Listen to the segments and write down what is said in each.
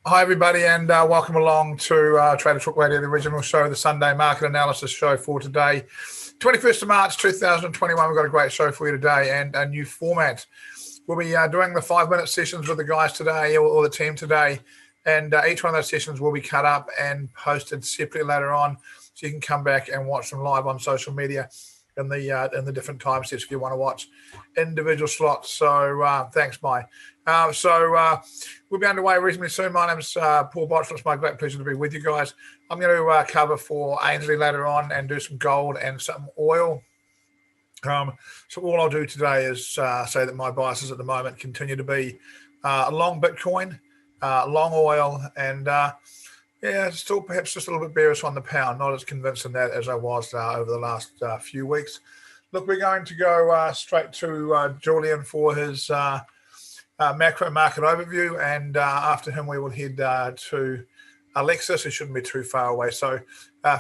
Hi, everybody, and welcome along to Trader Talk Radio, the original show, the Sunday market analysis show for today, 21st of March 2021. We've got a great show for you today and a new format. We'll be doing the 5-minute sessions with the guys today, or the team today, and each one of those sessions will be cut up and posted separately later on, so you can come back and watch them live on social media in the different time steps if you want to watch individual slots. So thanks, Mike. We'll be underway reasonably soon. My name is Paul Botch. It's my great pleasure to be with you guys. I'm going to cover for Ainslie later on and do some gold and some oil. So all I'll do today is say that my biases at the moment continue to be long Bitcoin, long oil, and still perhaps just a little bit bearish on the pound. Not as convinced in that as I was over the last few weeks. Look, we're going to go straight to Julian for his macro market overview, and after him we will head to Alexis, who shouldn't be too far away. So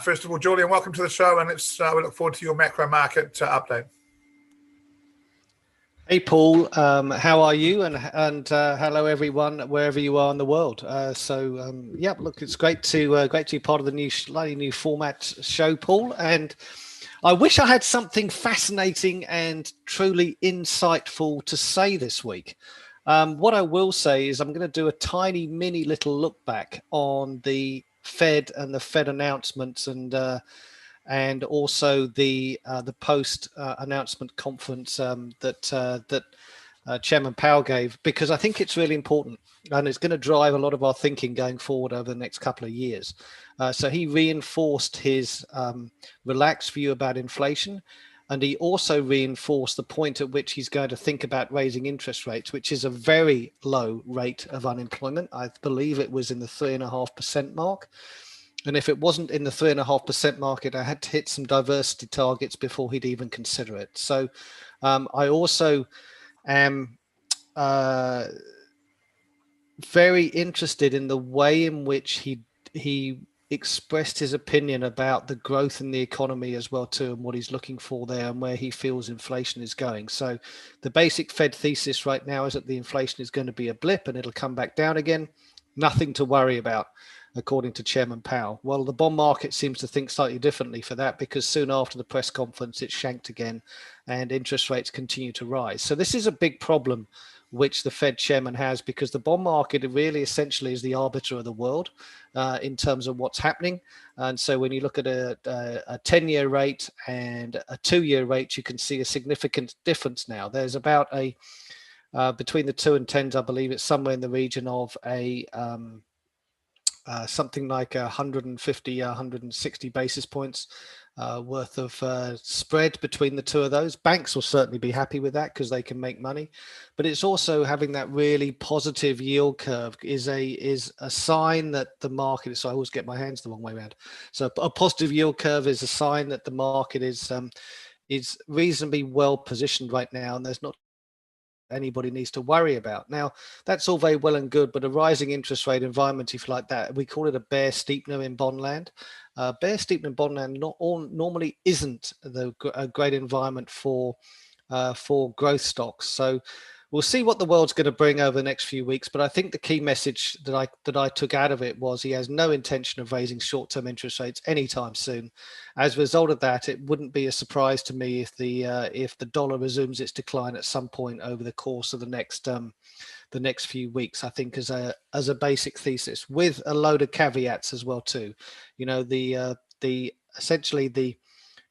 first of all, Julian, welcome to the show, and we look forward to your macro market update. Hey Paul, how are you? And hello everyone, wherever you are in the world. Look, it's great to be part of the slightly new format show, Paul. And I wish I had something fascinating and truly insightful to say this week. What I will say is I'm going to do a tiny mini little look back on the Fed and the Fed announcements and also the post announcement conference that Chairman Powell gave, because I think it's really important and it's going to drive a lot of our thinking going forward over the next couple of years. So he reinforced his relaxed view about inflation, and he also reinforced the point at which he's going to think about raising interest rates, which is a very low rate of unemployment. I believe it was in the 3.5% mark. And if it wasn't in the 3.5% market, I had to hit some diversity targets before he'd even consider it. So I also am very interested in the way in which he expressed his opinion about the growth in the economy as well too, and what he's looking for there and where he feels inflation is going. So the basic Fed thesis right now is that the inflation is going to be a blip and it'll come back down again. Nothing to worry about, according to Chairman Powell. Well, the bond market seems to think slightly differently for that, because soon after the press conference, it shanked again and interest rates continue to rise. So this is a big problem which the Fed chairman has, because the bond market really essentially is the arbiter of the world in terms of what's happening. And so when you look at a 10-year rate and a 2-year rate, you can see a significant difference now. There's about between the 2 and 10s, I believe it's somewhere in the region of something like 150, 160 basis points worth of spread between the two of those. Banks will certainly be happy with that because they can make money, but it's also having that really positive yield curve is a sign that the market is. So I always get my hands the wrong way around. So a positive yield curve is a sign that the market is reasonably well positioned right now, and there's not anybody needs to worry about. Now, that's all very well and good, but a rising interest rate environment, if you like that, we call it a bear steepener in bond land. Bear steepener in bond land normally isn't a great environment for growth stocks. So we'll see what the world's going to bring over the next few weeks. But I think the key message that I took out of it was he has no intention of raising short-term interest rates anytime soon. As a result of that, it wouldn't be a surprise to me if the dollar resumes its decline at some point over the course of the next few weeks. I think as a basic thesis, with a load of caveats as well too. You know, essentially the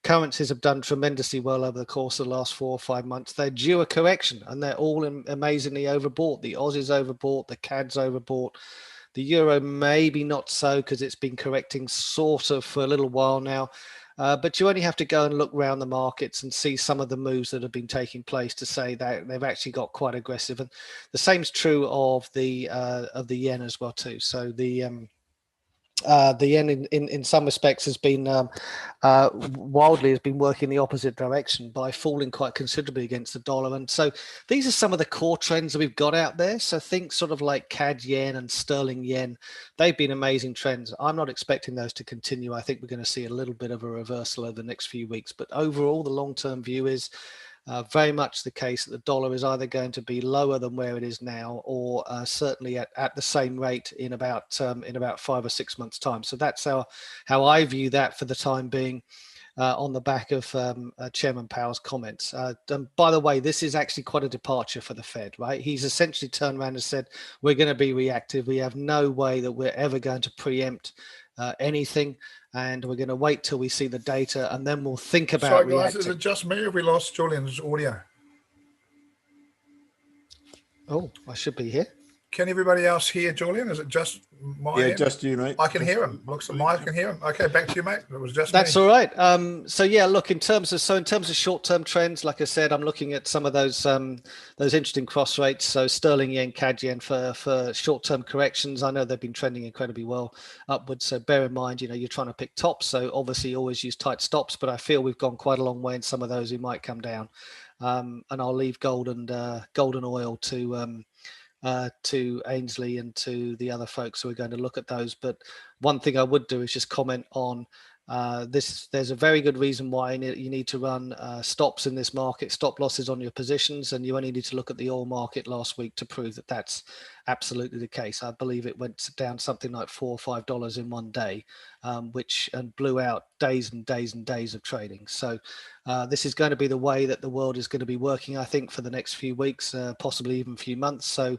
currencies have done tremendously well over the course of the last 4 or 5 months. They're due a correction, and they're all amazingly overbought. The Aussie's overbought, the Cad's overbought. The euro maybe not so, because it's been correcting sort of for a little while now. But you only have to go and look around the markets and see some of the moves that have been taking place to say that they've actually got quite aggressive. And the same is true of the yen as well too. So the yen in some respects has been wildly has been working the opposite direction by falling quite considerably against the dollar. And so these are some of the core trends that we've got out there. So think sort of like CAD yen and sterling yen. They've been amazing trends. I'm not expecting those to continue. I think we're going to see a little bit of a reversal over the next few weeks. But overall, the long-term view is very much the case that the dollar is either going to be lower than where it is now, or certainly at the same rate in about 5 or 6 months' time. So that's how I view that for the time being, on the back of Chairman Powell's comments. By the way, this is actually quite a departure for the Fed, right? He's essentially turned around and said, we're going to be reactive. We have no way that we're ever going to preempt anything, and we're going to wait till we see the data, and then we'll think about Sorry, guys, reacting. is it just me, or have we lost Julian's audio? Oh, I should be here. Can everybody else hear Julian? Is it just my end? Just you, mate. I can hear him. Looks like Mike can hear him. Okay, back to you, mate. It was just That's me. all right. So yeah, look, in terms of short-term trends, like I said, I'm looking at some of those interesting cross rates. So sterling yen, CAD yen for short-term corrections. I know they've been trending incredibly well upwards. So bear in mind, you're trying to pick tops. So obviously always use tight stops, but I feel we've gone quite a long way in some of those who might come down. And I'll leave gold and oil to Ainslie and to the other folks who are going to look at those. But one thing I would do is just comment on this. There's a very good reason why you need to run stops in this market, stop losses on your positions, and you only need to look at the oil market last week to prove that that's absolutely the case. I believe it went down something like $4 or $5 in one day, which blew out days and days and days of trading. So this is going to be the way that the world is going to be working, I think, for the next few weeks, possibly even few months. So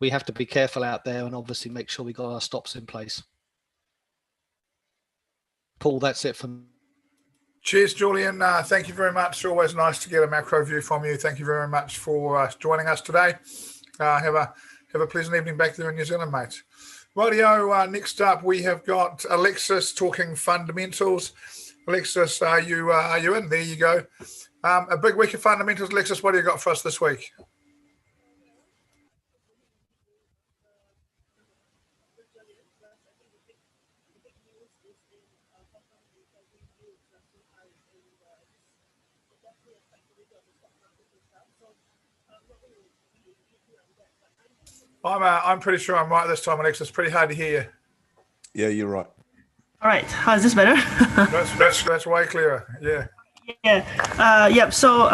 we have to be careful out there and obviously make sure we got our stops in place. Paul, that's it from. Cheers, Julian. Thank you very much. Always nice to get a macro view from you. Thank you very much for joining us today. Have a pleasant evening back there in New Zealand, mates. Rightio, next up we have got Alexis talking fundamentals. Alexis, are you in? There you go. A big week of fundamentals. Alexis, what do you got for us this week? I'm pretty sure I'm right this time, Alexis. It's pretty hard to hear you. Yeah, you're right. All right. How is this better? that's way clearer. Yeah. Yeah. So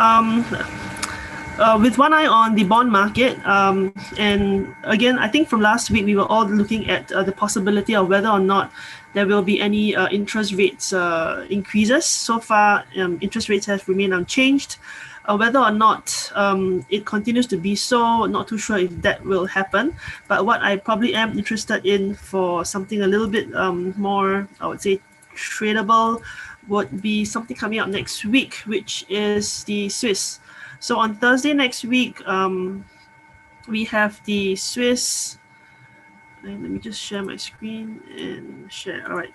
with one eye on the bond market, and again, I think from last week we were all looking at the possibility of whether or not there will be any interest rates increases. So far, interest rates have remained unchanged. Whether or not it continues to be so, not too sure if that will happen. But what I probably am interested in for something a little bit more, I would say, tradable, would be something coming up next week, which is the Swiss. So on Thursday next week, we have the Swiss. Let me just share my screen and share. All right.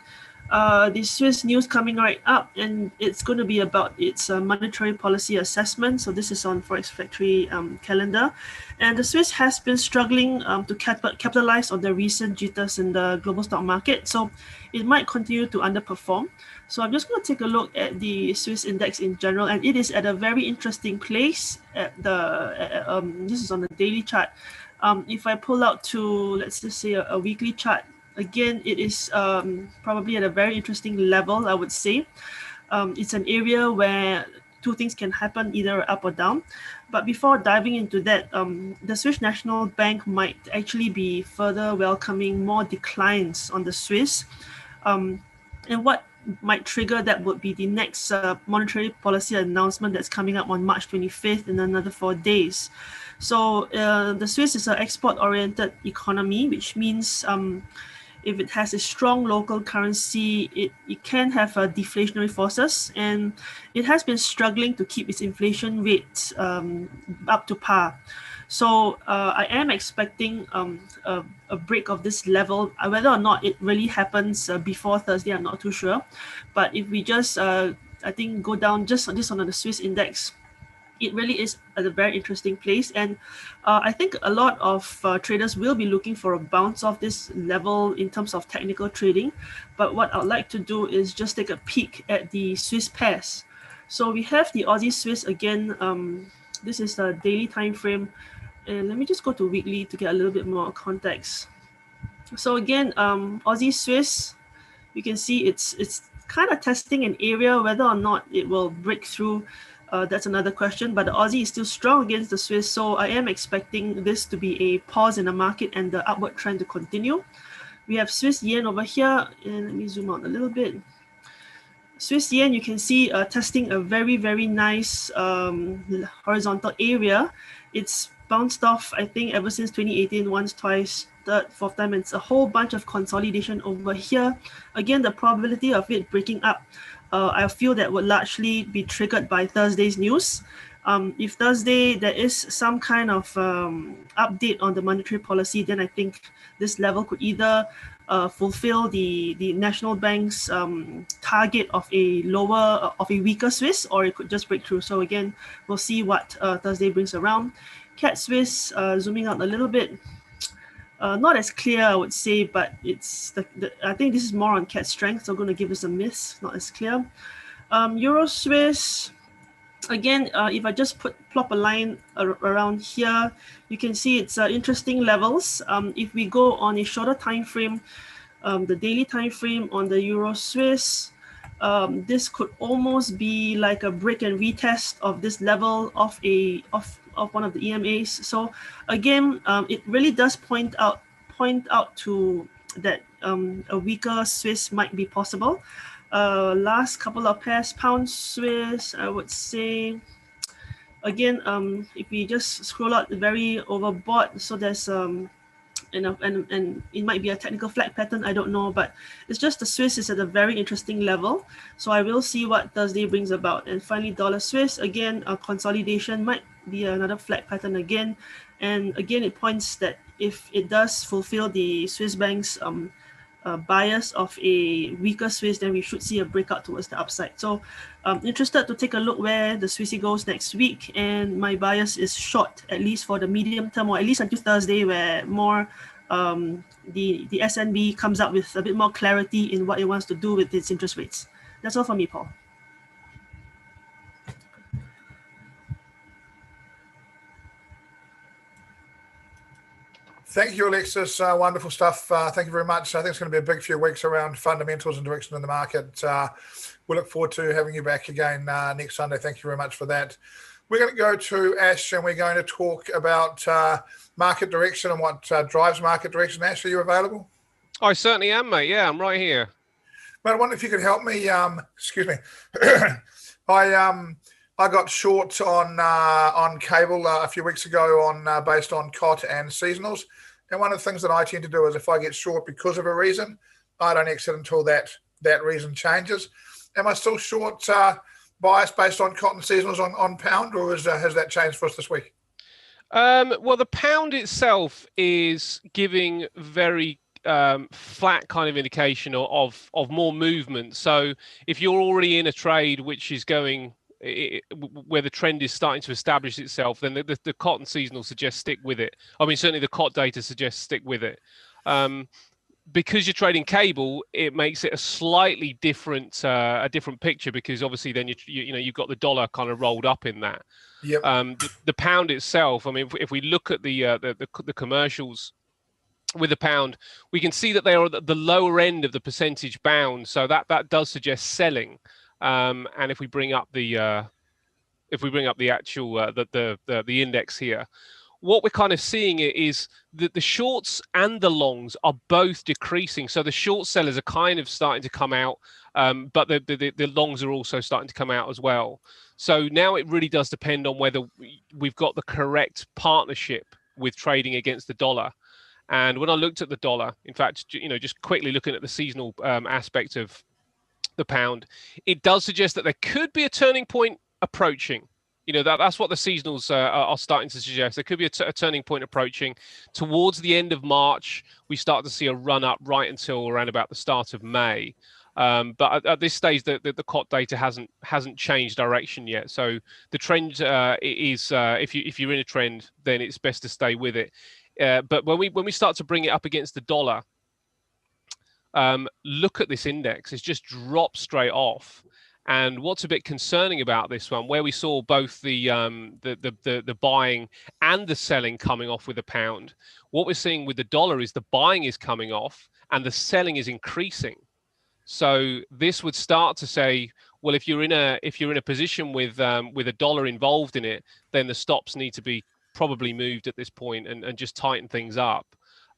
The Swiss news coming right up, and it's going to be about its monetary policy assessment. So this is on Forex Factory calendar. And the Swiss has been struggling to capitalize on the recent jitters in the global stock market. So it might continue to underperform. So I'm just going to take a look at the Swiss index in general, and it is at a very interesting place. This is on the daily chart. If I pull out to, let's just say, a weekly chart, again, it is probably at a very interesting level, I would say. It's an area where two things can happen, either up or down. But before diving into that, the Swiss National Bank might actually be further welcoming more declines on the Swiss. And what might trigger that would be the next monetary policy announcement that's coming up on March 25th in another 4 days. So the Swiss is an export-oriented economy, which means if it has a strong local currency, it can have deflationary forces, and it has been struggling to keep its inflation rate up to par. So I am expecting a break of this level. Whether or not it really happens before Thursday, I'm not too sure. But if we just, I think, go down just on the Swiss index, it really is at a very interesting place. And I think a lot of traders will be looking for a bounce off this level in terms of technical trading. But what I'd like to do is just take a peek at the Swiss pairs. So we have the Aussie Swiss again. This is the daily time frame. And let me just go to weekly to get a little bit more context. So again, Aussie Swiss, you can see it's kind of testing an area whether or not it will break through That's another question. But the Aussie is still strong against the Swiss, so I am expecting this to be a pause in the market and the upward trend to continue. We have Swiss yen over here, and let me zoom out a little bit. Swiss yen, you can see testing a very, very nice horizontal area. It's bounced off, I think, ever since 2018, once, twice, third, fourth time. And it's a whole bunch of consolidation over here. Again, the probability of it breaking up, I feel that would largely be triggered by Thursday's news. If Thursday there is some kind of update on the monetary policy, then I think this level could either fulfill the national bank's target of a weaker Swiss, or it could just break through. So again, we'll see what Thursday brings around. Cad Swiss, zooming out a little bit, not as clear, I would say, but it's I think this is more on Cad's strength, so I'm going to give this a miss, not as clear. Euro Swiss, again, if I just plop a line around here, you can see it's interesting levels. If we go on a shorter time frame, the daily time frame on the Euro Swiss, this could almost be like a break and retest of this level of one of the EMAs. So again, it really does point out to that a weaker Swiss might be possible. Last couple of pairs, pound Swiss, I would say, again, if we just scroll out very overbought, so there's and it might be a technical flag pattern, I don't know, but it's just the Swiss is at a very interesting level. So I will see what Thursday brings about. And finally, dollar Swiss, again, a consolidation might be another flag pattern again. And again, it points that if it does fulfill the Swiss bank's bias of a weaker Swiss, then we should see a breakout towards the upside. So I'm interested to take a look where the Swissy goes next week, and my bias is short, at least for the medium term, or at least until Thursday, where more the SNB comes up with a bit more clarity in what it wants to do with its interest rates. That's all from me, Paul. Thank you, Alexis. Wonderful stuff. Thank you very much. I think it's going to be a big few weeks around fundamentals and direction in the market. We look forward to having you back again next Sunday. Thank you very much for that. We're going to go to Ash, and we're going to talk about market direction and what drives market direction. Ash, are you available? I certainly am, mate. Yeah, I'm right here. But I wonder if you could help me. Excuse me. I got short on cable a few weeks ago based on COT and seasonals. And one of the things that I tend to do is if I get short because of a reason, I don't exit until that reason changes. Am I still short bias based on COT and seasonals on pound, or has that changed for us this week? Well, the pound itself is giving very flat kind of indication of more movement. So if you're already in a trade which is going where the trend is starting to establish itself, then the COT and seasonal suggests stick with it. I mean, certainly the COT data suggests stick with it. Because you're trading cable, it makes it a slightly different picture, because obviously then you've got the dollar kind of rolled up in that. Yep. The pound itself, I mean, if we look at the commercials with the pound, we can see that they are at the lower end of the percentage bound, so that does suggest selling. And if we bring up the actual the index here, what we're kind of seeing is that the shorts and the longs are both decreasing. So the short sellers are kind of starting to come out, but the longs are also starting to come out as well. So now it really does depend on whether we've got the correct partnership with trading against the dollar. And when I looked at the dollar, in fact, just quickly looking at the seasonal aspect of the pound, it does suggest that there could be a turning point approaching. That's what the seasonals are starting to suggest. There could be a turning point approaching towards the end of March. We start to see a run up right until around about the start of May. But at this stage, the COT data hasn't changed direction yet. So the trend is if you're in a trend, then it's best to stay with it. But when we start to bring it up against the dollar, look at this index. It's just dropped straight off. And what's a bit concerning about this one, where we saw both the buying and the selling coming off with the pound, what we're seeing with the dollar is the buying is coming off and the selling is increasing. So this would start to say, well, if you're in a position with a dollar involved in it, then the stops need to be probably moved at this point and just tighten things up.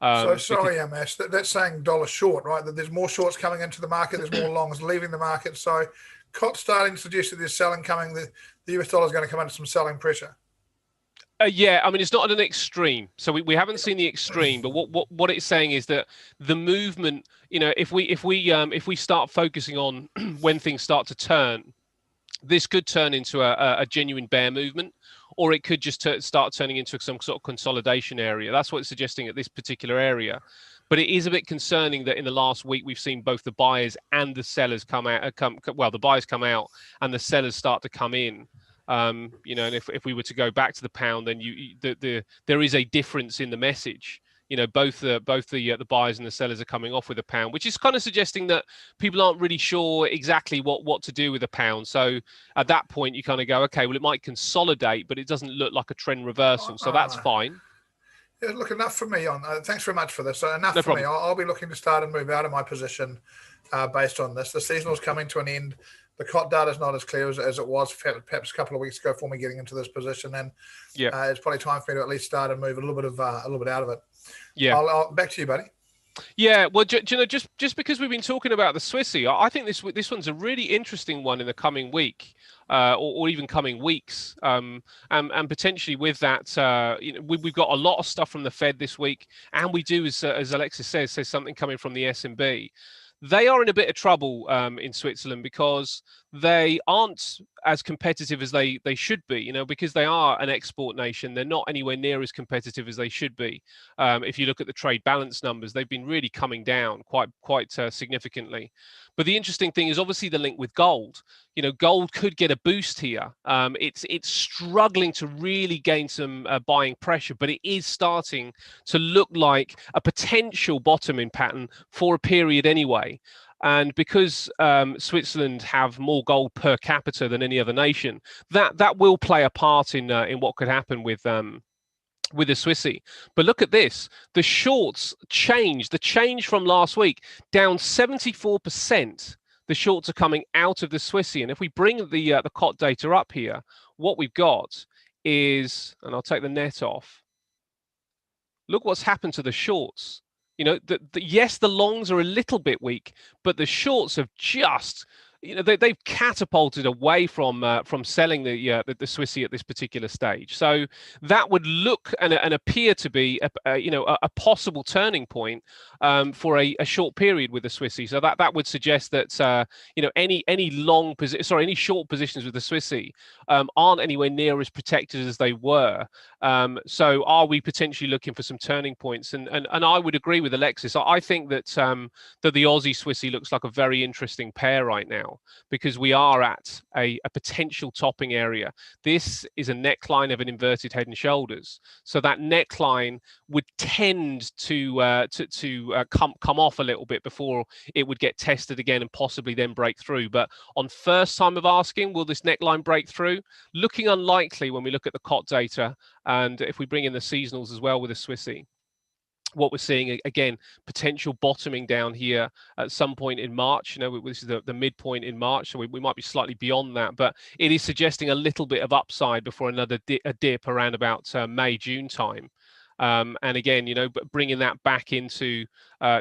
So sorry, MS, that's saying dollar short, right? That there's more shorts coming into the market, there's more longs leaving the market. So COT starting to suggest that there's selling coming. The US dollar is going to come under some selling pressure. Yeah, I mean, it's not at an extreme. So we haven't seen the extreme, but what it's saying is that the movement, if we start focusing on when things start to turn, this could turn into a genuine bear movement, or it could just start turning into some sort of consolidation area. That's what it's suggesting at this particular area. But it is a bit concerning that in the last week we've seen both the buyers and the sellers come out. The buyers come out and the sellers start to come in. And if we were to go back to the pound, then there is a difference in the message. Both the buyers and the sellers are coming off with a pound, which is kind of suggesting that people aren't really sure exactly what to do with a pound. So at that point, you kind of go, okay, well, it might consolidate, but it doesn't look like a trend reversal. So that's fine. Yeah, look, enough for me on. Thanks very much for this. Enough No for me. problem. I'll be looking to start and move out of my position based on this. The seasonal's coming to an end. The COT data is not as clear as it was perhaps a couple of weeks ago for me getting into this position, and it's probably time for me to at least start and move a little bit out of it. Yeah, I'll back to you, buddy. Yeah, well, just because we've been talking about the Swissy, I think this one's a really interesting one in the coming week, or even coming weeks, and potentially with that, we've got a lot of stuff from the Fed this week, and we do, as Alexis says something coming from the S&B. They are in a bit of trouble in Switzerland because they aren't as competitive as they should be, because they are an export nation. They're not anywhere near as competitive as they should be. If you look at the trade balance numbers, they've been really coming down quite significantly. But the interesting thing is obviously the link with gold. Gold could get a boost here. It's struggling to really gain some buying pressure, but it is starting to look like a potential bottoming pattern for a period anyway. And because Switzerland have more gold per capita than any other nation, that will play a part in what could happen with the Swissy. But look at this. The shorts changed. The change from last week, down 74%. The shorts are coming out of the Swissy. And if we bring the COT data up here, what we've got is, and I'll take the net off, look what's happened to the shorts. Yes, the longs are a little bit weak, but the shorts have just, they've catapulted away from selling the Swissy at this particular stage. So that would look and appear to be a possible turning point for a short period with the Swissy. So that would suggest that any short positions with the Swissy aren't anywhere near as protected as they were. So are we potentially looking for some turning points? And I would agree with Alexis. I think that the Aussie Swissy looks like a very interesting pair right now, because we are at a potential topping area. This is a neckline of an inverted head and shoulders. So that neckline would tend to come off a little bit before it would get tested again and possibly then break through. But on first time of asking, will this neckline break through? Looking unlikely when we look at the COT data, and if we bring in the seasonals as well with the Swissy. What we're seeing, again, potential bottoming down here at some point in March. This is the midpoint in March, so we might be slightly beyond that, but it is suggesting a little bit of upside before another dip around about May, June time. And again, bringing that back into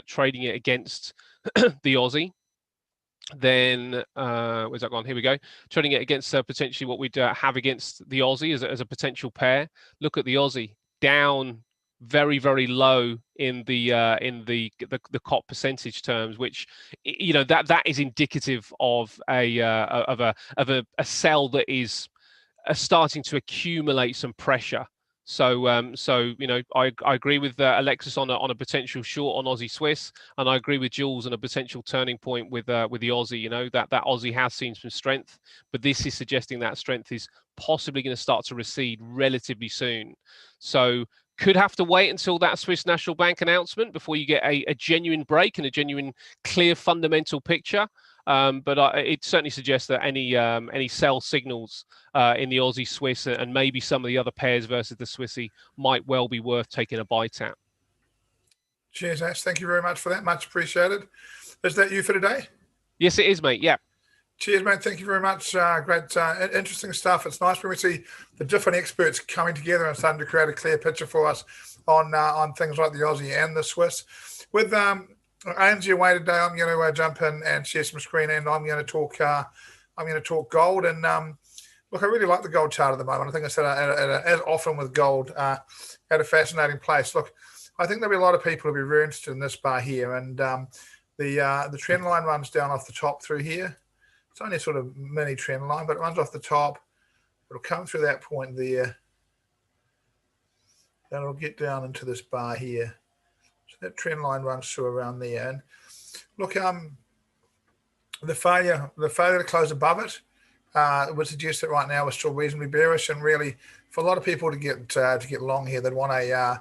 trading it against the Aussie. Then where's that gone? Here we go. Trading it against potentially what we'd have against the Aussie as a potential pair. Look at the Aussie down very, very low in the COT percentage terms, which that is indicative of a sell that is starting to accumulate some pressure. So I agree with Alexis on a potential short on Aussie Swiss, and I agree with Jules on a potential turning point with the Aussie. That Aussie has seen some strength, but this is suggesting that strength is possibly going to start to recede relatively soon. So could have to wait until that Swiss National Bank announcement before you get a genuine break and a genuine clear fundamental picture. But it certainly suggests that any sell signals in the Aussie Swiss and maybe some of the other pairs versus the Swissy might well be worth taking a bite at. Cheers, Ash. Thank you very much for that. Much appreciated. Is that you for today? Yes, it is, mate. Yeah. Cheers, mate. Thank you very much. Great, interesting stuff. It's nice when we see the different experts coming together and starting to create a clear picture for us on things like the Aussie and the Swiss. With Ainslie away today, I'm going to jump in and share some screen, and I'm going to talk. Gold. And look, I really like the gold chart at the moment. I think I said as often with gold, at a fascinating place. Look, I think there'll be a lot of people who'll be very interested in this bar here, and the trend line runs down off the top through here. It's only a sort of mini trend line, but it runs off the top. It'll come through that point there. Then it'll get down into this bar here. So that trend line runs through around there. And look, the failure to close above it would suggest that right now we're still reasonably bearish. And really, for a lot of people to get long here, they'd want a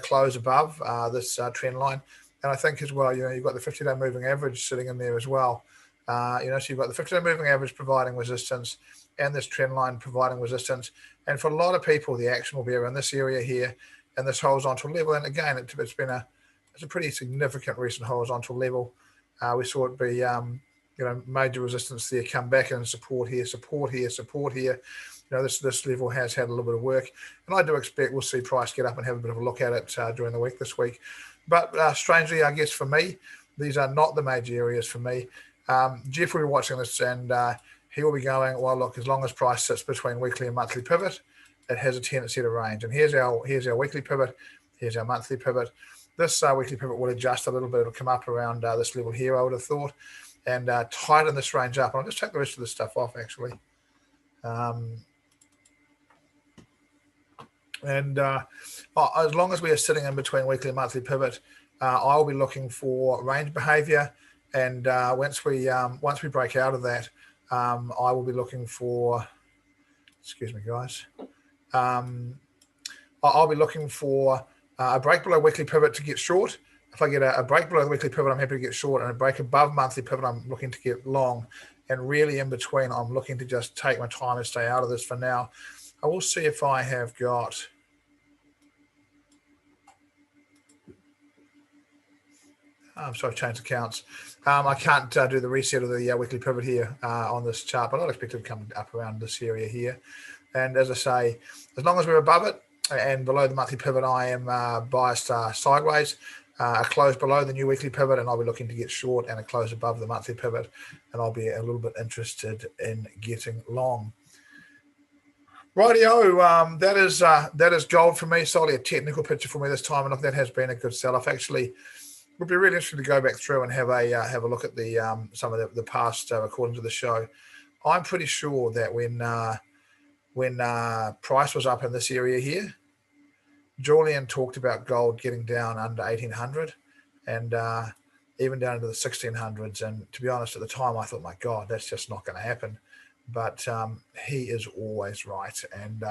close above this trend line. And I think as well, you've got the 50-day moving average sitting in there as well. So you've got the 50-day moving average providing resistance and this trend line providing resistance. And for a lot of people, the action will be around this area here and this horizontal level. And again, it's a pretty significant recent horizontal level. We saw it be, major resistance there, come back and support here, support here, support here. This level has had a little bit of work. And I do expect we'll see price get up and have a bit of a look at it during the week this week. But strangely, I guess for me, these are not the major areas for me. Geoff will be watching this, and he will be going, well, look, as long as price sits between weekly and monthly pivot, it has a tendency to range. And here's our weekly pivot. Here's our monthly pivot. This weekly pivot will adjust a little bit. It'll come up around this level here, I would have thought, and tighten this range up. And I'll just take the rest of this stuff off, actually. As long as we are sitting in between weekly and monthly pivot, I will be looking for range behavior. And once we break out of that, I will be looking for, excuse me, guys. I'll be looking for a break below weekly pivot to get short. If I get a break below the weekly pivot, I'm happy to get short, and a break above monthly pivot, I'm looking to get long. And really in between, I'm looking to just take my time and stay out of this for now. I will see if I have got... I'm sorry, I've changed accounts. I can't do the reset of the weekly pivot here on this chart, but I'd expect it to come up around this area here. And as I say, as long as we're above it and below the monthly pivot, I am biased sideways. A close below the new weekly pivot, and I'll be looking to get short, and a close above the monthly pivot, and I'll be a little bit interested in getting long. Rightio, that is gold for me. Solely a technical picture for me this time, and look, that has been a good sell-off. Actually, it would be really interesting to go back through and have a look at the some of the past recordings of the show. I'm pretty sure that when price was up in this area here, Julian talked about gold getting down under 1800 and even down into the 1600s. And to be honest, at the time, I thought, my God, that's just not going to happen. But he is always right. And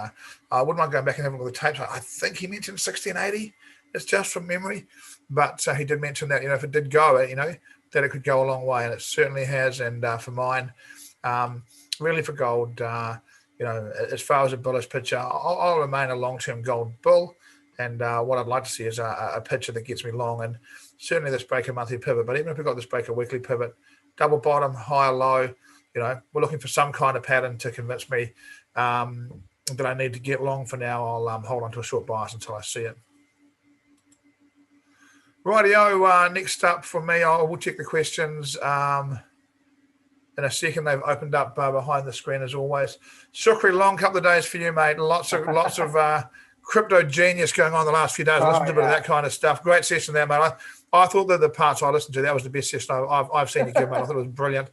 I wouldn't mind going back and having a look at the tapes. I think he mentioned 1680. It's just from memory. But he did mention that, if it did go, that it could go a long way. And it certainly has. And for mine, really for gold, as far as a bullish picture, I'll remain a long-term gold bull. And what I'd like to see is a picture that gets me long, and certainly this breaker monthly pivot. But even if we've got this breaker weekly pivot, double bottom, high, low, we're looking for some kind of pattern to convince me that I need to get long. For now, I'll hold on to a short bias until I see it. Rightio, next up for me, I will check the questions in a second. They've opened up behind the screen as always. Shukri, long couple of days for you, mate. Lots of crypto genius going on the last few days. Listen to a bit of that kind of stuff. Great session there, mate. I thought that the parts I listened to, that was the best session I've seen you give, mate. I thought it was brilliant.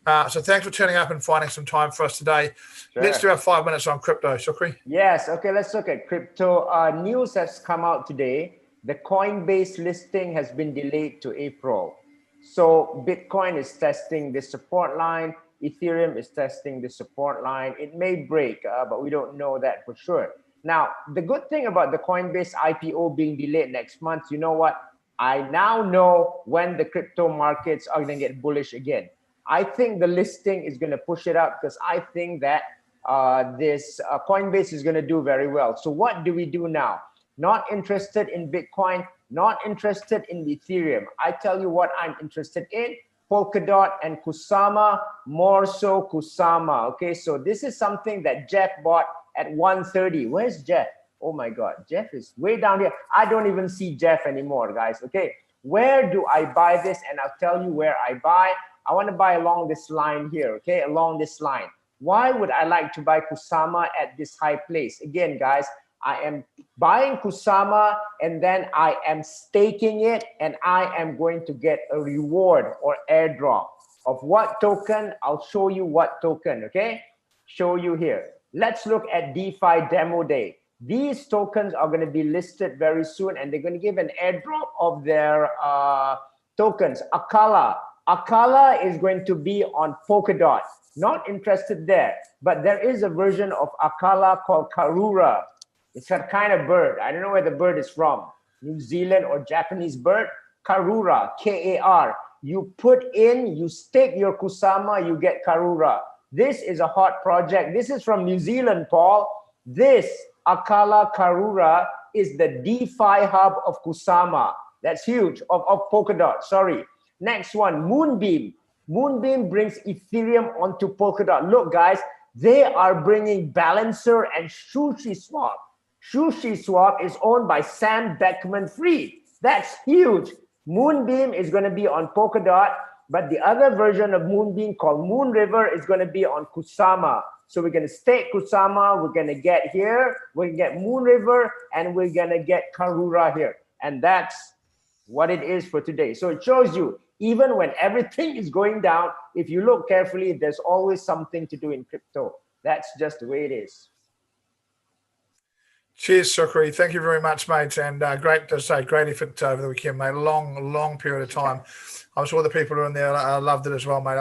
So thanks for turning up and finding some time for us today. Sure. Let's do our 5 minutes on crypto, Shukri. Yes. Okay, let's look at crypto. News has come out today. The Coinbase listing has been delayed to April. So Bitcoin is testing the support line. Ethereum is testing the support line. It may break, but we don't know that for sure. Now, the good thing about the Coinbase IPO being delayed next month, you know what? I now know when the crypto markets are going to get bullish again. I think the listing is going to push it up because I think that this Coinbase is going to do very well. So what do we do now? Not interested in Bitcoin, not interested in Ethereum. I tell you what I'm interested in, Polka Dot and Kusama, more so Kusama. Okay, so this is something that Geoff bought at 130. Where's Geoff? Oh my God, Geoff is way down here. I don't even see Geoff anymore, guys. Okay, where do I buy this? And I'll tell you where I buy. I want to buy along this line here, okay, along this line. Why would I like to buy Kusama at this high place? Again, guys, I am buying Kusama and then I am staking it and I am going to get a reward or airdrop of what token? I'll show you what token, okay? Show you here. Let's look at DeFi demo day. These tokens are going to be listed very soon and they're going to give an airdrop of their tokens. Akala. Akala is going to be on Polkadot. Not interested there, but there is a version of Akala called Karura. It's a kind of bird. I don't know where the bird is from. New Zealand or Japanese bird. Karura, K-A-R. You put in, you stake your Kusama, you get Karura. This is a hot project. This is from New Zealand, Paul. This Akala Karura is the DeFi hub of Kusama. That's huge, of Polkadot, sorry. Next one, Moonbeam. Moonbeam brings Ethereum onto Polkadot. Look, guys, they are bringing Balancer and SushiSwap. SushiSwap is owned by Sam Beckman-Fried. That's huge. Moonbeam is going to be on Polkadot, but the other version of Moonbeam called Moonriver is going to be on Kusama. So we're going to stake Kusama, we're going to get here, we're going to get Moonriver, and we're going to get Karura here. And that's what it is for today. So it shows you, even when everything is going down, if you look carefully, there's always something to do in crypto. That's just the way it is. Cheers, Sukri. Thank you very much, mate. And great to say, great effort over the weekend, mate. Long period of time. I'm sure the people who are in there loved it as well, mate.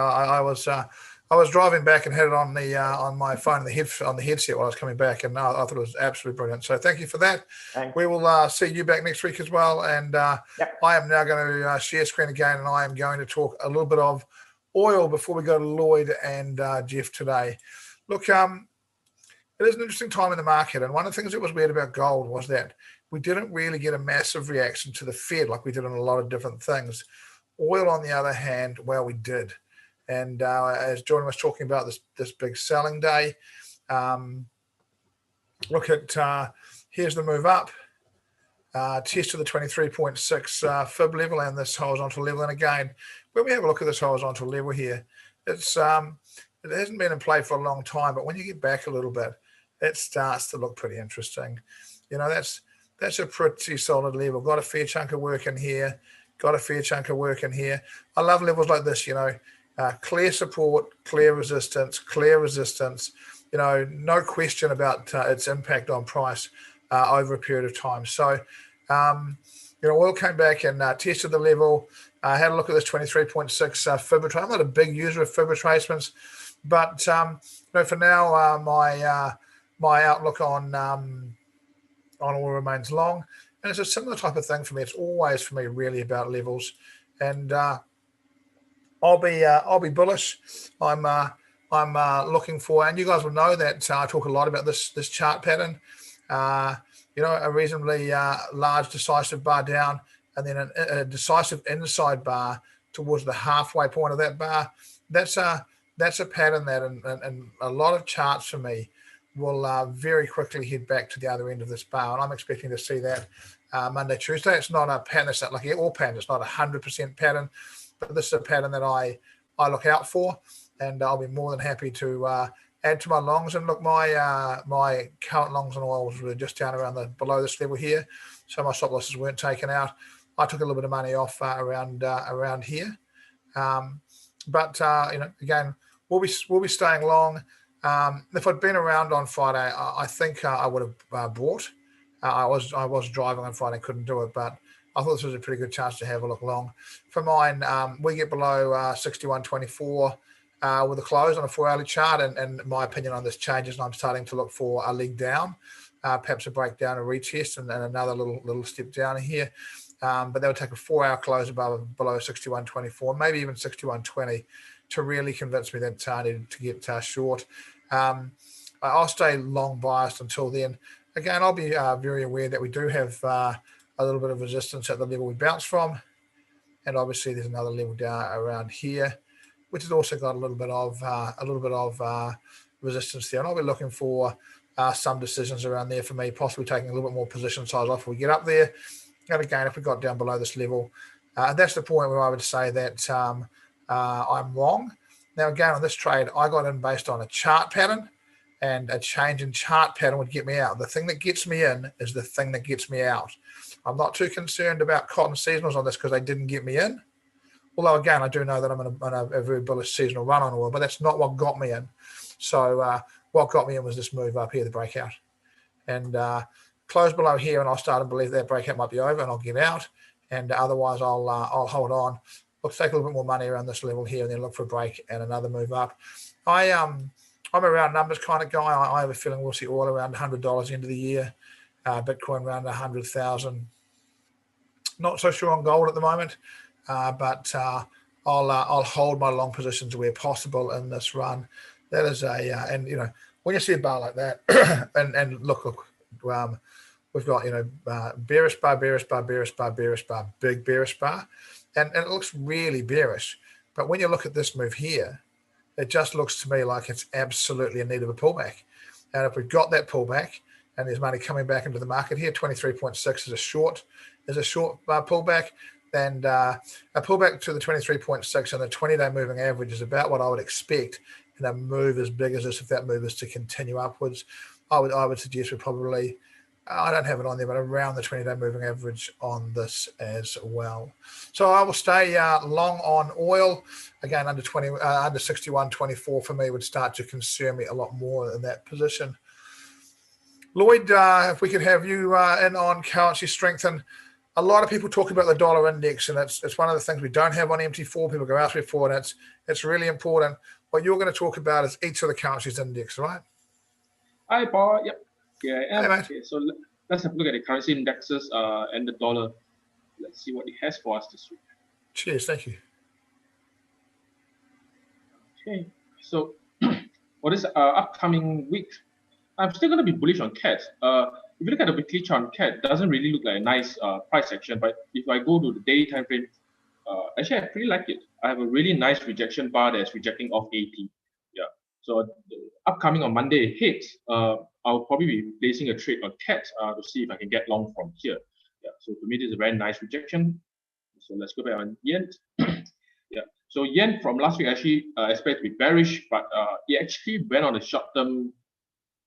I was driving back and had it on the on my phone, on the headset while I was coming back, and I thought it was absolutely brilliant. So thank you for that. Thanks. We will see you back next week as well. And Yep. I am now going to share screen again, and I am going to talk a little bit of oil before we go to Lloyd and Geoff today. Look, it is an interesting time in the market, and one of the things that was weird about gold was that we didn't really get a massive reaction to the Fed like we did on a lot of different things. Oil, on the other hand, well, we did. And as Julian was talking about this big selling day, look at, here's the move up, test of the 23.6 fib level and this horizontal level. And again, when we have a look at this horizontal level here, it's it hasn't been in play for a long time, but when you get back a little bit, it starts to look pretty interesting. You know, that's a pretty solid level. Got a fair chunk of work in here. Got a fair chunk of work in here. I love levels like this, you know, clear support, clear resistance, you know, no question about its impact on price over a period of time. So, you know, oil came back and tested the level, had a look at this 23.6 fib retracement. I'm not a big user of fib retracements, but, you know, for now, my outlook on oil remains long. And it's a similar type of thing for me. It's always, for me, really about levels. And I'll be bullish. I'm looking for, and you guys will know that I talk a lot about this chart pattern. You know, a reasonably large decisive bar down, and then a decisive inside bar towards the halfway point of that bar. That's a pattern that, and a lot of charts for me will very quickly head back to the other end of this bar, and I'm expecting to see that Monday, Tuesday. It's not a pattern. It's not like all patterns. It's not 100% pattern. But this is a pattern that I look out for, and I'll be more than happy to add to my longs. And look, my current longs and oils were just down around below this level here, so my stop losses weren't taken out. I took a little bit of money off around here, but you know, again, we'll be staying long. If I'd been around on Friday, I think I would have bought. I was driving on Friday, couldn't do it, but I thought this was a pretty good chance to have a look long. For mine, we get below 61.24 with a close on a 4-hourly chart, and my opinion on this changes, and I'm starting to look for a leg down, perhaps a breakdown, a retest, and another little step down here. But that would take a 4-hour close below 61.24, maybe even 61.20 to really convince me that I needed to get short. I'll stay long biased until then. Again, I'll be very aware that we do have a little bit of resistance at the level we bounce from. and obviously there's another level down around here, which has also got a little bit of resistance there. And I'll be looking for some decisions around there for me, possibly taking a little bit more position size off if we get up there. And again, if we got down below this level, that's the point where I would say that I'm wrong. Now, again, on this trade, I got in based on a chart pattern, and a change in chart pattern would get me out. The thing that gets me in is the thing that gets me out. I'm not too concerned about cotton seasonals on this because they didn't get me in. Although, again, I do know that I'm on a very bullish seasonal run on oil, but that's not what got me in. So what got me in was this move up here, the breakout. And close below here, and I'll start to believe that breakout might be over, and I'll get out. And otherwise, I'll hold on. Look, take a little bit more money around this level here, and then look for a break and another move up. I'm a round numbers kind of guy. I have a feeling we'll see oil around $100 end of the year, Bitcoin around 100,000. Not so sure on gold at the moment, but I'll hold my long positions where possible in this run. That is and you know, when you see a bar like that, and look, we've got, you know, bearish bar, bearish bar, bearish bar, bearish bar, big bearish bar, and it looks really bearish. But when you look at this move here, it just looks to me like it's absolutely in need of a pullback. And if we've got that pullback and there's money coming back into the market here, 23.6 is a short pullback. And a pullback to the 23.6 and the 20-day moving average is about what I would expect in a move as big as this. If that move is to continue upwards, I would suggest we probably, I don't have it on there, but around the 20-day moving average on this as well. So I will stay long on oil. Again, under 61.24 for me would start to concern me a lot more in that position. Lloyd, if we could have you in on currency strength. And a lot of people talk about the dollar index, and it's one of the things we don't have on MT4. People go after it for, and it's really important. What you're going to talk about is each of the currencies index, right? Hi, Paul. Yep. Yeah, Hey, mate. okay, so let's have a look at the currency indexes and the dollar. Let's see what it has for us this week. Cheers, thank you. Okay, so for this upcoming week, I'm still going to be bullish on CAD. If you look at the weekly chart on CAD, it doesn't really look like a nice price action. But if I go to the daily time frame, actually I pretty like it. I have a really nice rejection bar that's rejecting off 80. Yeah. So upcoming on Monday hits, I'll probably be placing a trade on CAD to see if I can get long from here. Yeah. So to me, this is a very nice rejection. So let's go back on yen. Yeah. So yen from last week actually expected to be bearish, but it actually went on a short-term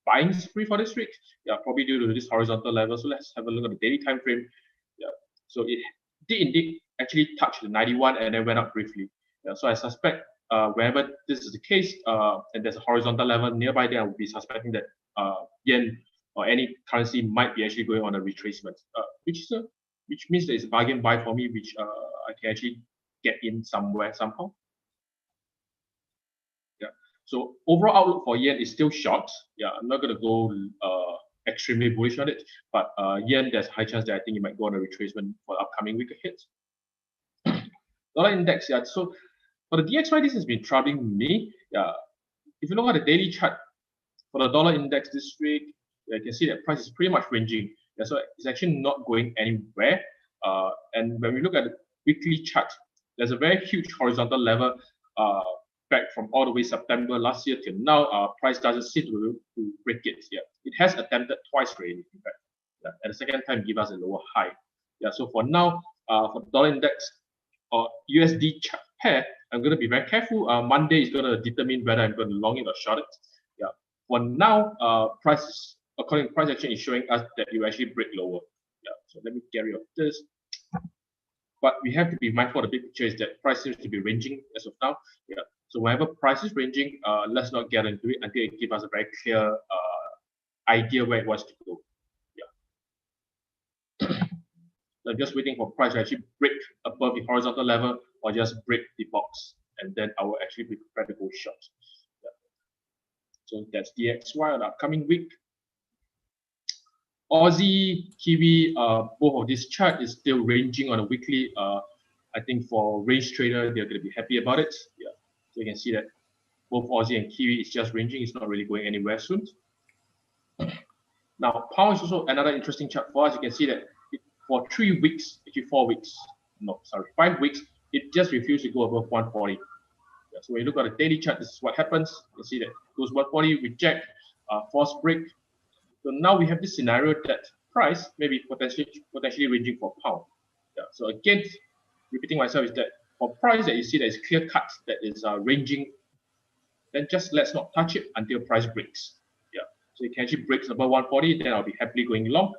buying spree for this week. Yeah, probably due to this horizontal level. So let's have a look at the daily time frame. Yeah. So it did indeed actually touch the 91 and then went up briefly. Yeah. So I suspect whenever this is the case and there's a horizontal level nearby there, I would be suspecting that yen or any currency might be actually going on a retracement, which means that it's a bargain buy for me, which I can actually get in somewhere somehow. Yeah. So overall outlook for yen is still short. Yeah, I'm not going to go extremely bullish on it, but yen, there's a high chance that I think it might go on a retracement for the upcoming week ahead. Dollar index, yeah. So for the DXY, this has been troubling me. Yeah. If you look at the daily chart for the dollar index this week, yeah, you can see that price is pretty much ranging. Yeah, so it's actually not going anywhere. And when we look at the weekly chart, there's a very huge horizontal level back from all the way September last year till now. Price doesn't seem to break it. Yeah, it has attempted twice already. In fact, yeah, and the second time give us a lower high. Yeah, so for now, for the dollar index or USD pair, I'm going to be very careful. Monday is going to determine whether I'm going to long it or short it. Yeah, for now, price according to price action is showing us that you actually break lower. Yeah, so let me get rid of this. But we have to be mindful of the big picture is that price seems to be ranging as of now. Yeah. So whenever price is ranging, let's not get into it until it gives us a very clear idea where it wants to go. Yeah. So I'm just waiting for price to actually break above the horizontal level or just break the box, and then I will actually be prepared to go short. Yeah. So that's DXY on the upcoming week. Aussie, Kiwi, both of this chart is still ranging on a weekly. I think for range trader, they're going to be happy about it. Yeah, so you can see that both Aussie and Kiwi is just ranging. It's not really going anywhere soon. Now, pound is also another interesting chart for us. You can see that for 3 weeks, actually 4 weeks, 5 weeks, it just refused to go above 140. Yeah, so when you look at the daily chart, this is what happens. You see that it goes 140, reject, force break. So now we have this scenario that price may be potentially ranging for pound. Yeah, so again, repeating myself, is that for price that you see that is clear cut, that is ranging, then just let's not touch it until price breaks. Yeah, so it can actually breaks above 140, then I'll be happily going long.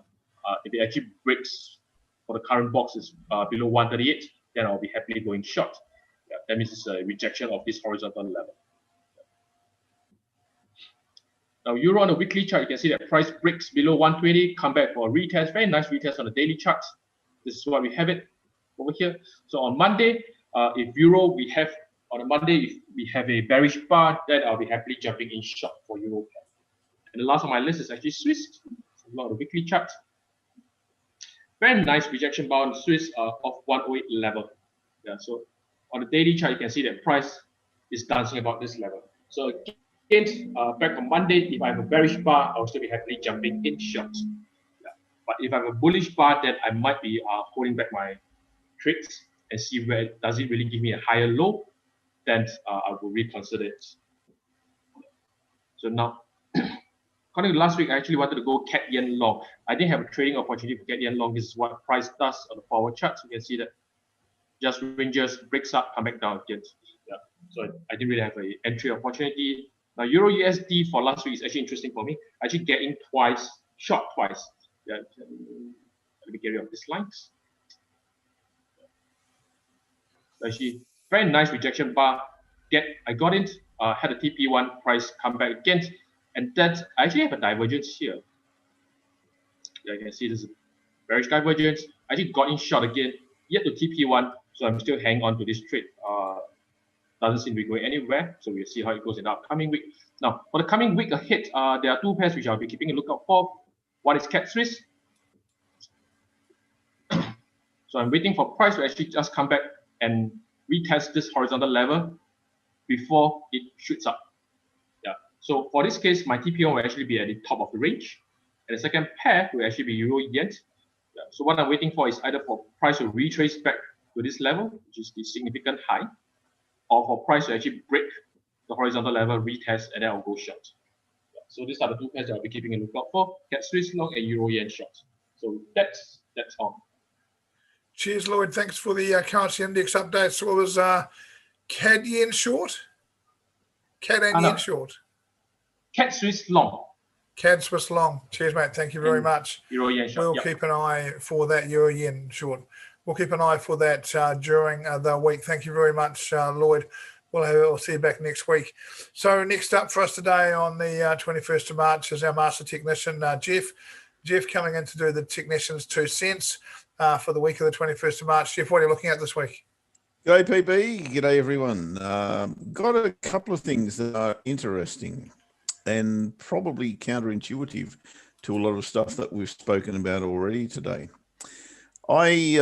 If it actually breaks for the current box is below 138, then I'll be happily going short. Yeah, that means it's a rejection of this horizontal level. Now, euro on a weekly chart, you can see that price breaks below 120, come back for a retest, very nice retest on the daily chart. This is what we have it over here. So on Monday, if euro we have on a Monday, if we have a bearish bar, then I'll be happily jumping in short for euro. And the last on my list is actually Swiss. So on the weekly chart, very nice rejection bar on Swiss of 108 level. Yeah, so on the daily chart, you can see that price is dancing about this level. So again, back on Monday, if I have a bearish bar, I'll still be happily jumping in short. Yeah. But if I have a bullish bar, then I might be holding back my trades and see where does it really give me a higher low, then I will reconsider it. So now, according to last week, I actually wanted to go CAD yen long. I didn't have a trading opportunity for CAD yen long. This is what price does on the forward chart. So you can see that just ranges, breaks up, come back down again. Yeah. So I didn't really have an entry opportunity. Now, Euro USD for last week is actually interesting for me. I actually get in twice, short twice. Yeah. Let me get rid of these lines. Actually, very nice rejection bar. I got in, had a TP1 price come back again, and that I actually have a divergence here. Yeah, you can see this is bearish divergence. I actually got in short again, yet to TP1, so I'm still hanging on to this trade. Doesn't seem to be going anywhere, so we'll see how it goes in the upcoming week. Now, for the coming week ahead, there are two pairs which I'll be keeping a lookout for. One is CAD Swiss. So I'm waiting for price to actually just come back and retest this horizontal level before it shoots up. Yeah. So for this case, my TP1 will actually be at the top of the range, and the second pair will actually be Euro Yen. Yeah. So what I'm waiting for is either for price to retrace back to this level, which is the significant high, or for price to actually break the horizontal level, retest, and then I'll go short. Yeah. So these are the two pairs that I'll be keeping a lookout for: CAD Swiss long and Euro Yen short. So that's all. Cheers, Lloyd. Thanks for the currency index update. So it was CAD yen short? CAD and yen short? CAD Swiss long. CAD Swiss long. Cheers, mate. Thank you very much. Euro yen short. We'll keep an eye for that Euro yen short. We'll keep an eye for that during the week. Thank you very much, Lloyd. We'll see you back next week. So next up for us today on the 21st of March is our master technician, Geoff. Geoff coming in to do the technician's 2 cents for the week of the 21st of March. Geoff, what are you looking at this week? G'day, PB. G'day, everyone. Got a couple of things that are interesting and probably counterintuitive to a lot of stuff that we've spoken about already today. I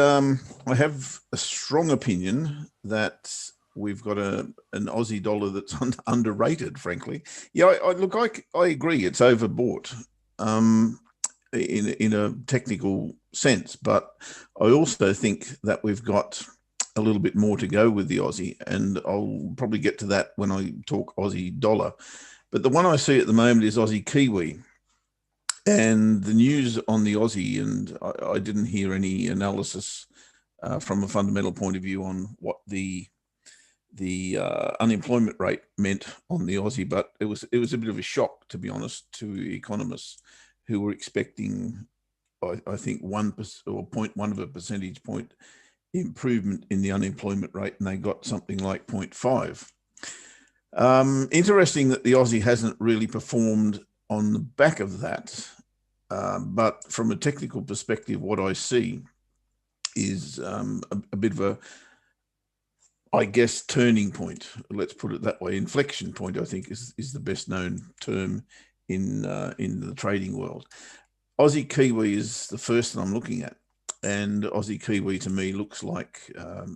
have a strong opinion that we've got an Aussie dollar that's underrated, frankly. Yeah, I agree. It's overbought in a technical sense, but I also think that we've got a little bit more to go with the Aussie, and I'll probably get to that when I talk Aussie dollar. But the one I see at the moment is Aussie Kiwi. And the news on the Aussie, and I didn't hear any analysis from a fundamental point of view on what the unemployment rate meant on the Aussie, but it was a bit of a shock, to be honest, to economists who were expecting, I think, 1% or 0.1 of a percentage point improvement in the unemployment rate, and they got something like 0.5. Interesting that the Aussie hasn't really performed on the back of that, but from a technical perspective, what I see is a bit of a, I guess, turning point. Let's put it that way. Inflection point, I think, is the best known term in the trading world. Aussie Kiwi is the first that I'm looking at, And Aussie Kiwi to me looks like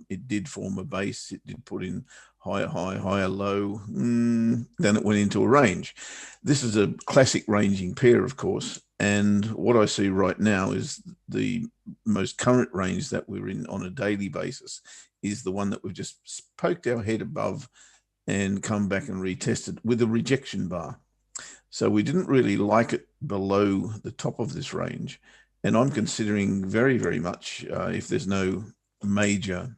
it did form a base. It did put in higher high, higher low. Then it went into a range. This is a classic ranging pair, of course. And what I see right now is the most current range that we're in on a daily basis is the one that we've just poked our head above and come back and retested with a rejection bar. So we didn't really like it below the top of this range. And I'm considering very, very much, if there's no major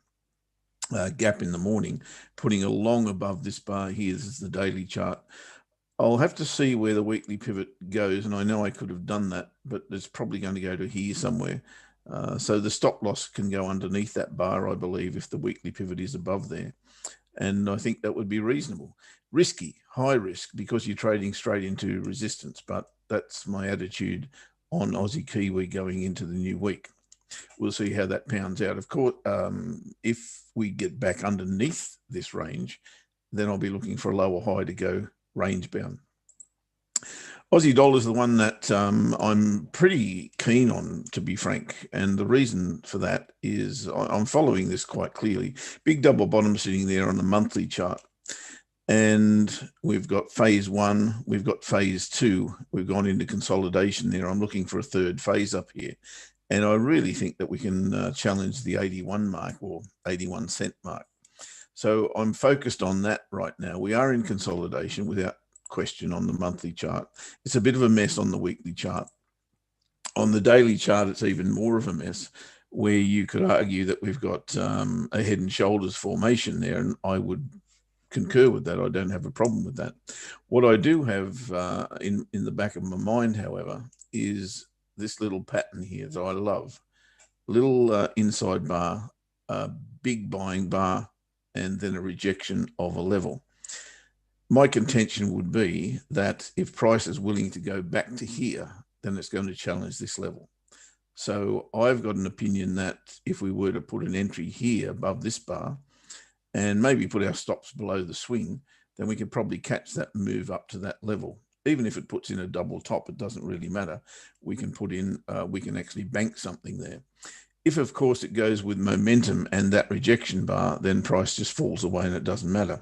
gap in the morning, putting a long above this bar here. This is the daily chart. I'll have to see where the weekly pivot goes. And I know I could have done that, but it's probably going to go to here somewhere. So the stop loss can go underneath that bar, I believe, if the weekly pivot is above there. And I think that would be reasonable. Risky, high risk, because you're trading straight into resistance. But that's my attitude on Aussie Kiwi going into the new week. We'll see how that pounds out. Of course, if we get back underneath this range, then I'll be looking for a lower high to go range bound. Aussie dollar is the one that I'm pretty keen on, to be frank. And the reason for that is I'm following this quite clearly. Big double bottom sitting there on the monthly chart. And we've got phase one, we've got phase two, we've gone into consolidation there. I'm looking for a third phase up here. And I really think that we can challenge the 81 mark or 81 cent mark. So I'm focused on that right now. We are in consolidation without question on the monthly chart. It's a bit of a mess on the weekly chart. On the daily chart, it's even more of a mess, where you could argue that we've got a head and shoulders formation there, and I would concur with that. I don't have a problem with that. What I do have in the back of my mind, however, is this little pattern here that I love. Little inside bar, big buying bar, and then a rejection of a level. My contention would be that if price is willing to go back to here, then it's going to challenge this level. So I've got an opinion that if we were to put an entry here above this bar, and maybe put our stops below the swing, then we could probably catch that move up to that level. Even if it puts in a double top, it doesn't really matter. We can put in, we can actually bank something there. If, of course, it goes with momentum and that rejection bar, then price just falls away and it doesn't matter.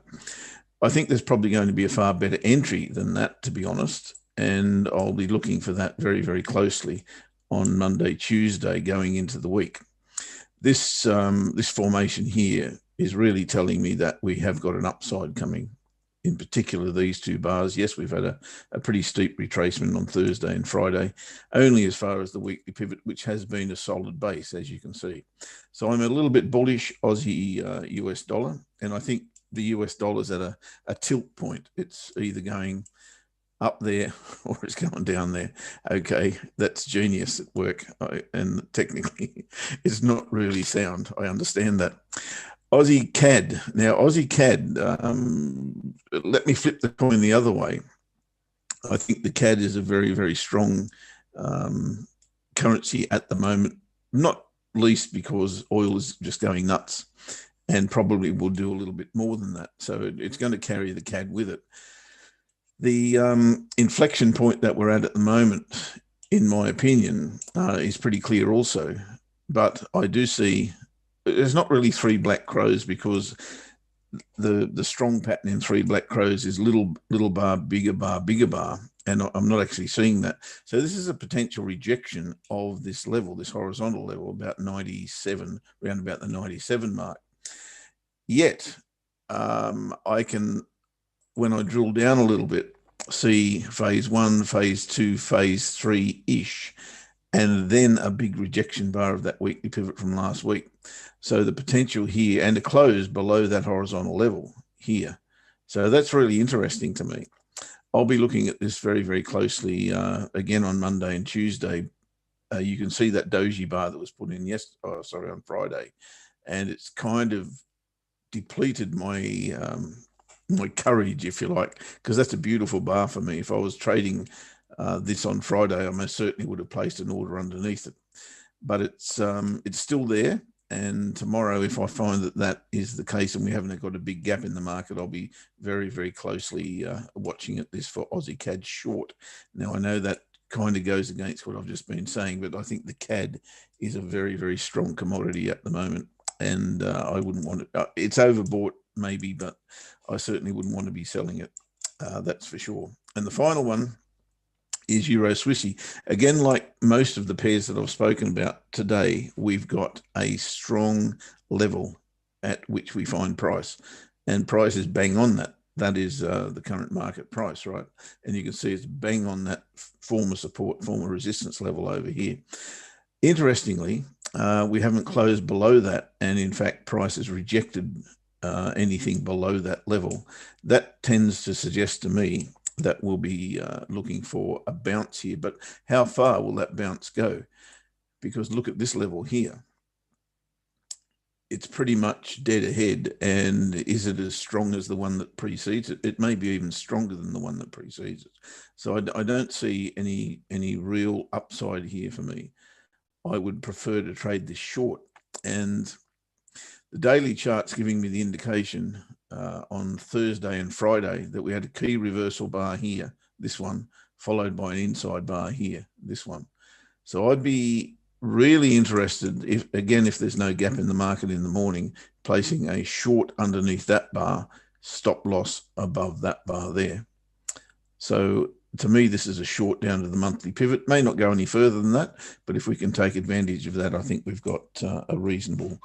I think there's probably going to be a far better entry than that, to be honest. And I'll be looking for that very, very closely on Monday, Tuesday, going into the week. This formation here is really telling me that we have got an upside coming, in particular these two bars. Yes, we've had a pretty steep retracement on Thursday and Friday, only as far as the weekly pivot, which has been a solid base, as you can see. So I'm a little bit bullish Aussie US dollar, and I think the US dollar's at a tilt point. It's either going up there or it's going down there. Okay, that's genius at work, and technically it's not really sound. I understand that. Aussie Cad. Now, Aussie Cad, let me flip the coin the other way. I think the Cad is a very, very strong currency at the moment, not least because oil is just going nuts and probably will do a little bit more than that. So it's going to carry the Cad with it. The inflection point that we're at the moment, in my opinion, is pretty clear also. But I do see there's not really three black crows, because the strong pattern in three black crows is little bar, bigger bar, bigger bar. And I'm not actually seeing that. So this is a potential rejection of this level, this horizontal level, about 97, around about the 97 mark. Yet I can, when I drill down a little bit, see phase one, phase two, phase three-ish, and then a big rejection bar of that weekly pivot from last week. So the potential here, and a close below that horizontal level here. So that's really interesting to me. I'll be looking at this very, very closely again on Monday and Tuesday. You can see that doji bar that was put in on Friday, and it's kind of depleted my my courage, if you like, because that's a beautiful bar for me. If I was trading this on Friday, I most certainly would have placed an order underneath it. But it's still there. And tomorrow, if I find that that is the case and we haven't got a big gap in the market, I'll be very, very closely watching at this for Aussie Cad short. Now, I know that kind of goes against what I've just been saying, but I think the CAD is a very, very strong commodity at the moment. And I wouldn't want it. It's overbought maybe, but I certainly wouldn't want to be selling it. That's for sure. And the final one is Euro Swissy. Again, like most of the pairs that I've spoken about today, we've got a strong level at which we find price. And price is bang on that. That is the current market price, right? And you can see it's bang on that former support, former resistance level over here. Interestingly, we haven't closed below that. And in fact, price has rejected anything below that level. That tends to suggest to me that we'll be looking for a bounce here. But how far will that bounce go? Because look at this level here. It's pretty much dead ahead. And is it as strong as the one that precedes it? It may be even stronger than the one that precedes it. So I don't see any real upside here for me. I would prefer to trade this short. And the daily chart's giving me the indication on Thursday and Friday that we had a key reversal bar here, this one, followed by an inside bar here, this one. So I'd be really interested, if there's no gap in the market in the morning, placing a short underneath that bar, stop loss above that bar there. So to me, this is a short down to the monthly pivot. May not go any further than that, but if we can take advantage of that, I think we've got a reasonable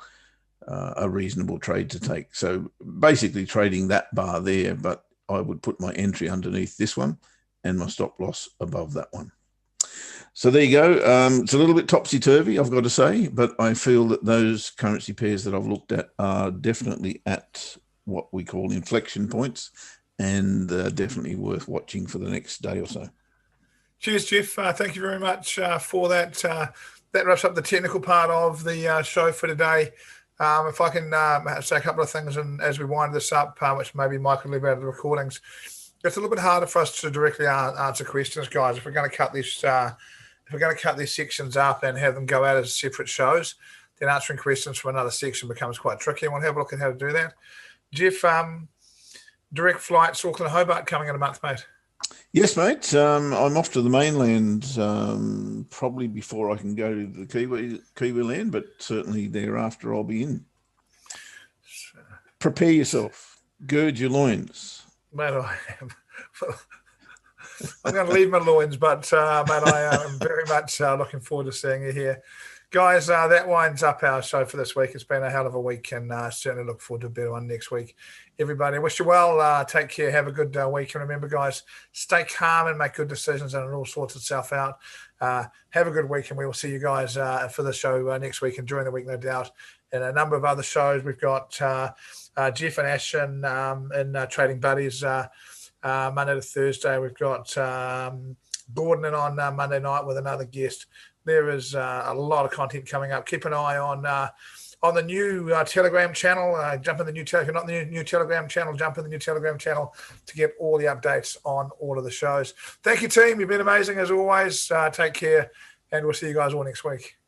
trade to take. So basically trading that bar there, but I would put my entry underneath this one and my stop loss above that one. So there you go. It's a little bit topsy-turvy, I've got to say, but I feel that those currency pairs that I've looked at are definitely at what we call inflection points, and definitely worth watching for the next day or so. Cheers, Geoff. Thank you very much for that. That wraps up the technical part of the show for today. If I can say a couple of things, and as we wind this up, which maybe Mike could leave out of the recordings, it's a little bit harder for us to directly answer questions, guys. If we're going to cut these sections up and have them go out as separate shows, then answering questions from another section becomes quite tricky. And we'll have a look at how to do that. Geoff, direct flights Auckland Hobart coming in a month, mate. Yes, mate. I'm off to the mainland probably before I can go to the Kiwi land, but certainly thereafter I'll be in. Prepare yourself. Gird your loins. Mate, I'm going to leave my loins, but mate, I am very much looking forward to seeing you here. Guys, that winds up our show for this week. It's been a hell of a week, and certainly look forward to a better one next week. Everybody, wish you well. Take care. Have a good week. And remember, guys, stay calm and make good decisions, and it all sorts itself out. Have a good week, and we will see you guys for the show next week and during the week, no doubt. And a number of other shows. We've got Geoff and Ash in Trading Buddies Monday to Thursday. We've got Gordon in on Monday night with another guest. There is a lot of content coming up. Keep an eye on the new Telegram channel. Jump in the new Telegram, not the new Telegram channel. Jump in the new Telegram channel to get all the updates on all of the shows. Thank you, team. You've been amazing as always. Take care, and we'll see you guys all next week.